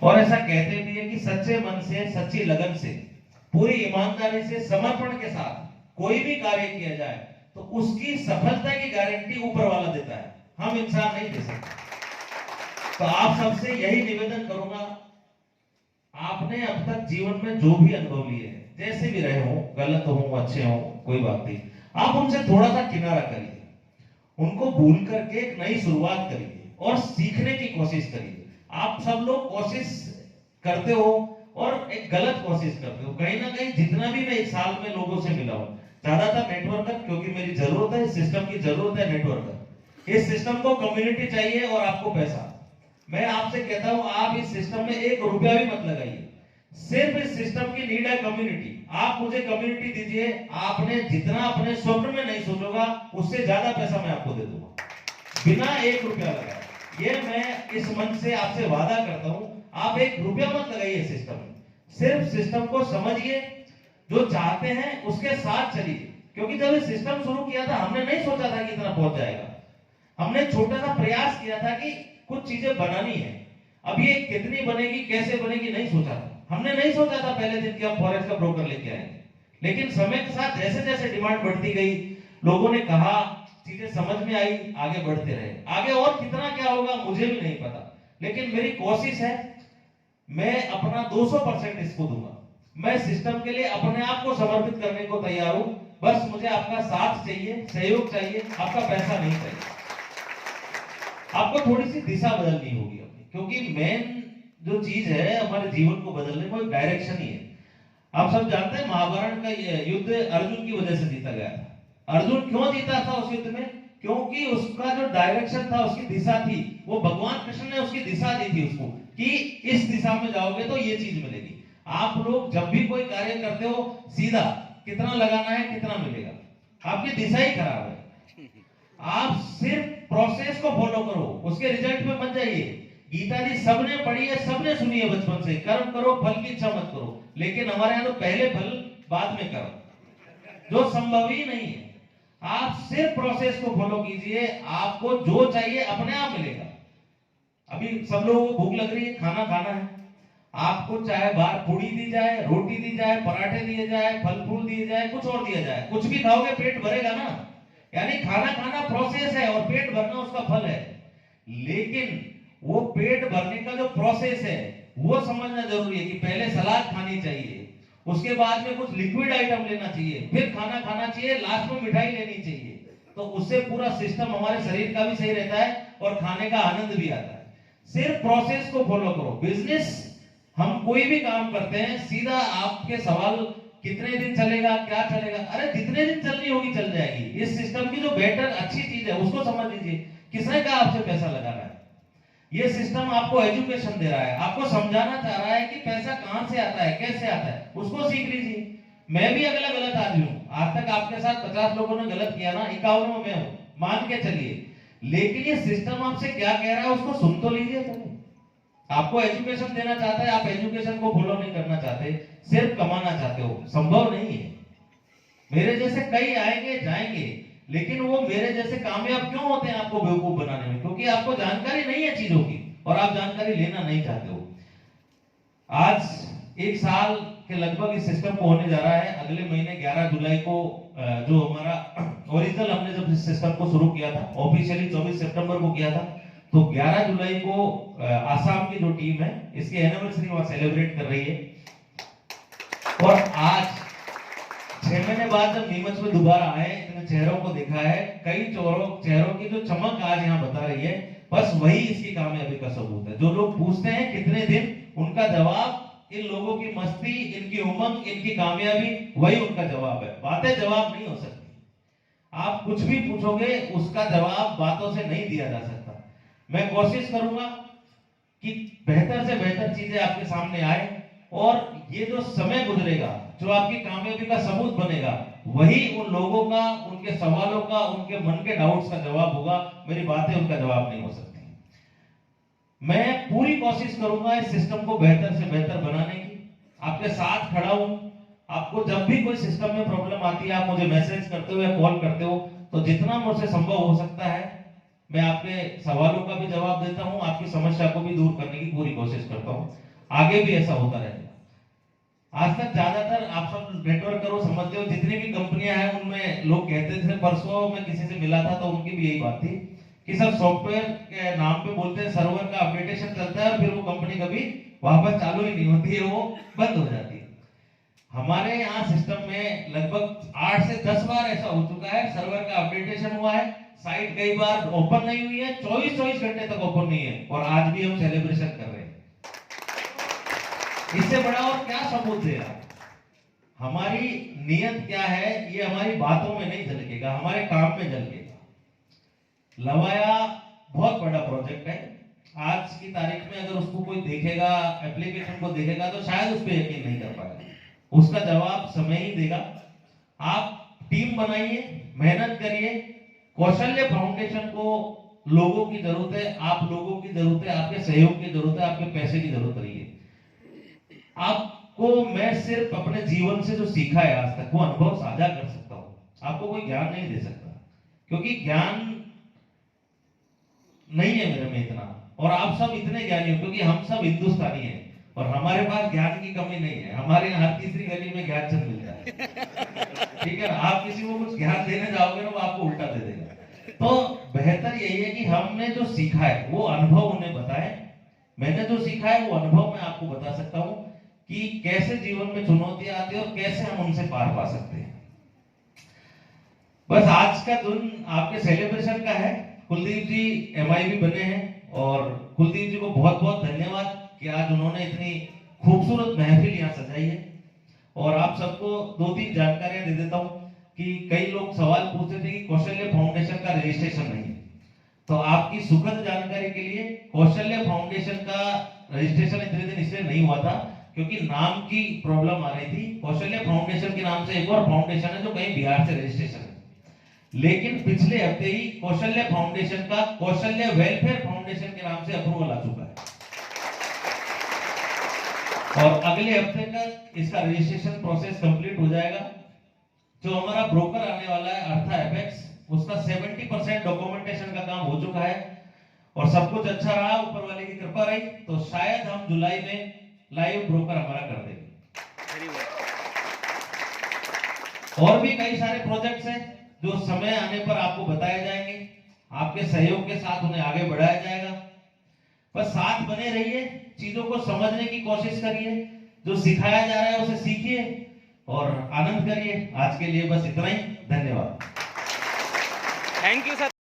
और ऐसा कहते भी है कि सच्चे मन से, सच्ची लगन से, पूरी ईमानदारी से, समर्पण के साथ कोई भी कार्य किया जाए तो उसकी सफलता की गारंटी ऊपर वाला देता है, हम इंसान नहीं दे सकते। तो आप सबसे यही निवेदन करूंगा, आपने अब तक जीवन में जो भी अनुभव लिए हैं, जैसे भी रहे हो, गलत हो अच्छे हो कोई बात नहीं, आप उनसे थोड़ा सा किनारा करिए, उनको भूल करके एक नई शुरुआत करिए और सीखने की कोशिश करिए। आप सब लोग कोशिश करते हो और एक गलत कोशिश करते हो। कहीं ना कहीं जितना भी मैं इस साल में लोगों से मिला हूं, ज्यादातर नेटवर्कर, क्योंकि मेरी जरूरत है, सिस्टम की जरूरत है नेटवर्कर। इस सिस्टम को कम्युनिटी चाहिए और आपको पैसा। मैं आपसे कहता हूं, आप इस सिस्टम में 1 रुपया भी मत लगाइए, सिर्फ इस सिस्टम की नीड है कम्युनिटी। आप मुझे कम्युनिटी दीजिए, आपने जितना अपने स्वप्न में नहीं सोचोगा उससे ज्यादा पैसा मैं आपको दे दूंगा, बिना 1 रुपया लगाए। ये मैं इस मंच से आपसे वादा करता हूं, आप 1 रुपया मत लगाइए सिस्टम में, सिर्फ सिस्टम को समझिए, जो चाहते हैं उसके साथ चलिए। क्योंकि जब ये सिस्टम शुरू किया था, हमने नहीं सोचा था कि इतना पहुंच जाएगा। हमने छोटा सा प्रयास किया था कि कुछ चीजें बनानी है। अब ये कितनी बनेगी, कैसे बनेगी, नहीं सोचा था। हमने नहीं सोचा था पहले दिन कि हम फॉरेक्स का ब्रोकर लेके आएंगे, लेकिन समय के साथ जैसे जैसे डिमांड बढ़ती गई, लोगों ने कहा, चीजें समझ में आई, आगे बढ़ते रहे। आगे और कितना क्या होगा मुझे भी नहीं पता, लेकिन मेरी कोशिश है, मैं अपना 200% इसको दूंगा। मैं सिस्टम के लिए अपने आप को समर्पित करने को तैयार हूं। बस मुझे आपका साथ चाहिए, सहयोग चाहिए, आपका पैसा नहीं चाहिए। आपको थोड़ी सी दिशा बदलनी होगी अपनी, क्योंकि मेन जो चीज है हमारे जीवन को बदलने में, वो डायरेक्शन ही है। आप सब जानते हैं महाभारत का युद्ध अर्जुन की वजह से जीता गया था। अर्जुन क्यों जीता था उस युद्ध में? क्योंकि उसका जो डायरेक्शन था, उसकी दिशा थी, वो भगवान कृष्ण ने उसकी दिशा दी थी उसको, कि इस दिशा में जाओगे तो ये चीज मिलेगी। आप लोग जब भी कोई कार्य करते हो, सीधा कितना लगाना है, कितना मिलेगा, आपकी दिशा ही खराब है। आप सिर्फ प्रोसेस को फॉलो करो, उसके रिजल्ट पे मत जाइए। गीता जी सबने पढ़ी है, सबने सुनी है बचपन से, कर्म करो फल की इच्छा मत करो। लेकिन हमारे यहां तो पहले फल बाद में करो, जो संभव ही नहीं है। आप सिर्फ प्रोसेस को फॉलो कीजिए, आपको जो चाहिए अपने आप मिलेगा। अभी सब लोगों को भूख लग रही है, खाना खाना है, आपको चाहे बाहर पूड़ी दी जाए, रोटी दी जाए, पराठे दिए जाए, फल फूल दिए जाए, कुछ और दिया जाए, कुछ भी खाओगे पेट भरेगा ना। यानी खाना खाना प्रोसेस है और पेट भरना उसका फल है। लेकिन वो पेट भरने का जो प्रोसेस है, वो समझना जरूरी है कि पहले सलाद खानी चाहिए, उसके बाद में कुछ लिक्विड आइटम लेना चाहिए, फिर खाना खाना चाहिए, लास्ट में मिठाई लेनी चाहिए। तो उससे पूरा सिस्टम हमारे शरीर का भी सही रहता है और खाने का आनंद भी आता है। सिर्फ प्रोसेस को फॉलो करो। बिजनेस, हम कोई भी काम करते हैं, सीधा आपके सवाल कितने दिन चलेगा, क्या चलेगा, अरे जितने दिन चलनी होगी चल जाएगी। इस सिस्टम की जो बेटर अच्छी चीज है उसको समझ लीजिए। किसने कहा आपसे पैसा लगाना है? ये सिस्टम आपको एजुकेशन दे रहा है, आपको समझाना चाह रहा है कि पैसा कहां से आता है, कैसे आता है, उसको सीख लीजिए। मैं भी अगला गलत आदमी हूं, आज तक आपके साथ 50 लोगों ने गलत किया ना, 51 में हूं, मान के चलिए। लेकिन ये सिस्टम आपसे क्या कह रहा है उसको सुन तो लीजिए। आपको एजुकेशन देना चाहता है, आप एजुकेशन को फॉलो नहीं करना चाहते, सिर्फ कमाना चाहते हो, संभव नहीं है। मेरे जैसे कई आएंगे जाएंगे, लेकिन वो मेरे जैसे कामयाब क्यों होते हैं आपको बेवकूफ बनाने में? क्योंकि आपको जानकारी नहीं है चीजों की और आप जानकारी लेना नहीं चाहते हो। आज 1 साल के लगभग इस सिस्टम को होने जा रहा है। अगले महीने 11 जुलाई को जो हमारा ओरिजिनल, हमने जब इस सिस्टम को शुरू किया था, ऑफिशियली 24 सितंबर को किया था, तो 11 जुलाई को आसाम की जो टीम है इसकी एनिवर्सरी वहां सेलिब्रेट कर रही है। और आज 6 महीने बाद जब नीमच में दोबारा आए, इतने चेहरों को देखा है, कई चेहरों की जो चमक आज यहाँ बता रही है, बस वही इसकी कामयाबी का सबूत है। जो लोग पूछते हैं कितने दिन, उनका जवाब इन लोगों की मस्ती, इनकी उमंग, इनकी कामयाबी, वही उनका जवाब है। बातें जवाब नहीं हो सकती। आप कुछ भी पूछोगे उसका जवाब बातों से नहीं दिया जा सकता। मैं कोशिश करूंगा कि बेहतर से बेहतर चीजें आपके सामने आए, और ये जो समय गुजरेगा, जो आपकी कामयाबी का सबूत बनेगा, वही उन लोगों का, उनके सवालों का, उनके मन के डाउट्स का जवाब होगा। मेरी बातें उनका जवाब नहीं हो सकती। मैं पूरी कोशिश करूंगा इस सिस्टम को बेहतर से बेहतर बनाने की, आपके साथ खड़ा हूं। आपको जब भी कोई सिस्टम में प्रॉब्लम आती है, आप मुझे मैसेज करते हो या कॉल करते हो, तो जितना मुझसे संभव हो सकता है मैं आपके सवालों का भी जवाब देता हूं, आपकी समस्या को भी दूर करने की पूरी कोशिश करता हूं। आगे भी ऐसा होता रहेगा। आज तक ज्यादातर आप सब नेटवर्क करो समझते हो, जितनी भी कंपनियां हैं उनमें लोग कहते थे, परसों मैं किसी से मिला था तो उनकी भी यही बात थी कि सर सॉफ्टवेयर के नाम पे बोलते हैं सर्वर का अपडेटेशन चलता है और फिर वो कंपनी कभी वापस चालू ही नहीं होती है, वो बंद हो जाती है। हमारे यहाँ सिस्टम में लगभग 8 से 10 बार ऐसा हो चुका है, सर्वर का अपडेटेशन हुआ है, साइट कई बार ओपन नहीं हुई है, 24 घंटे तक ओपन नहीं है, और आज भी हम सेलिब्रेशन कर रहे हैं। इससे बड़ा और क्या सबूत देगा? हमारी नियत क्या है ये हमारी बातों में नहीं झलकेगा, हमारे काम में झलकेगा। लवाया बहुत बड़ा प्रोजेक्ट है। आज की तारीख में अगर उसको कोई देखेगा, एप्लीकेशन को देखेगा, तो शायद उस पर यकीन नहीं कर पाएगा। उसका जवाब समय ही देगा। आप टीम बनाइए, मेहनत करिए। कौशल्य फाउंडेशन को लोगों की जरूरत है, आप लोगों की जरूरत है, आपके सहयोग की जरूरत है, आपके पैसे की जरूरत रही है। आपको मैं सिर्फ अपने जीवन से जो सीखा है आज तक वो अनुभव साझा कर सकता हूं। आपको कोई ज्ञान नहीं दे सकता, क्योंकि ज्ञान नहीं है मेरे में इतना, और आप सब इतने ज्ञानी हो क्योंकि हम सब हिंदुस्तानी हैं और हमारे पास ज्ञान की कमी नहीं है। हमारे यहाँ हर तीसरी गली में ज्ञान चंद मिलता है, ठीक है। आप किसी को कुछ ज्ञान देने जाओगे ना, वो आपको उल्टा दे देगा। तो बेहतर यही है कि हमने जो सीखा है वो अनुभव उन्हें बताएं। मैंने जो सीखा है वो अनुभव मैं आपको बता सकता हूं कि कैसे जीवन में चुनौतियां आती है और कैसे हम उनसे पार पा सकते हैं। बस आज का दिन आपके सेलिब्रेशन का है। कुलदीप जी MIB बने हैं और कुलदीप जी को बहुत बहुत धन्यवाद कि आज उन्होंने इतनी खूबसूरत महफिल यहाँ सजाई है। और आप सबको 2-3 जानकारियां दे देता हूं कि कई लोग सवाल पूछते थे कि कौशल्य फाउंडेशन का रजिस्ट्रेशन नहीं है। तो आपकी सुखद जानकारी के लिए कौशल्य फाउंडेशन का रजिस्ट्रेशन इतने दिन इसलिए नहीं हुआ था क्योंकि नाम की प्रॉब्लम आ रही थी। कौशल्य फाउंडेशन के नाम से एक और फाउंडेशन है जो कहीं बिहार से रजिस्ट्रेशन है, लेकिन पिछले हफ्ते ही कौशल्य फाउंडेशन का कौशल्य वेलफेयर फाउंडेशन के नाम से अप्रूवल आ चुका है और अगले हफ्ते तक इसका रजिस्ट्रेशन प्रोसेस कंप्लीट हो जाएगा। जो हमारा ब्रोकर आने वाला है अर्था एपेक्स, उसका 70% डॉक्यूमेंटेशन का काम हो चुका है और सब कुछ अच्छा रहा, ऊपर वाले की कृपा रही, तो शायद हम जुलाई में लाइव ब्रोकर हमारा कर देंगे। और भी कई सारे प्रोजेक्ट्स हैं जो समय आने पर आपको बताए जाएंगे, आपके सहयोग के साथ उन्हें आगे बढ़ाया जाएगा। बस साथ बने रहिए, चीजों को समझने की कोशिश करिए, जो सिखाया जा रहा है उसे सीखिए और आनंद करिए। आज के लिए बस इतना ही, धन्यवाद। Thank you sir.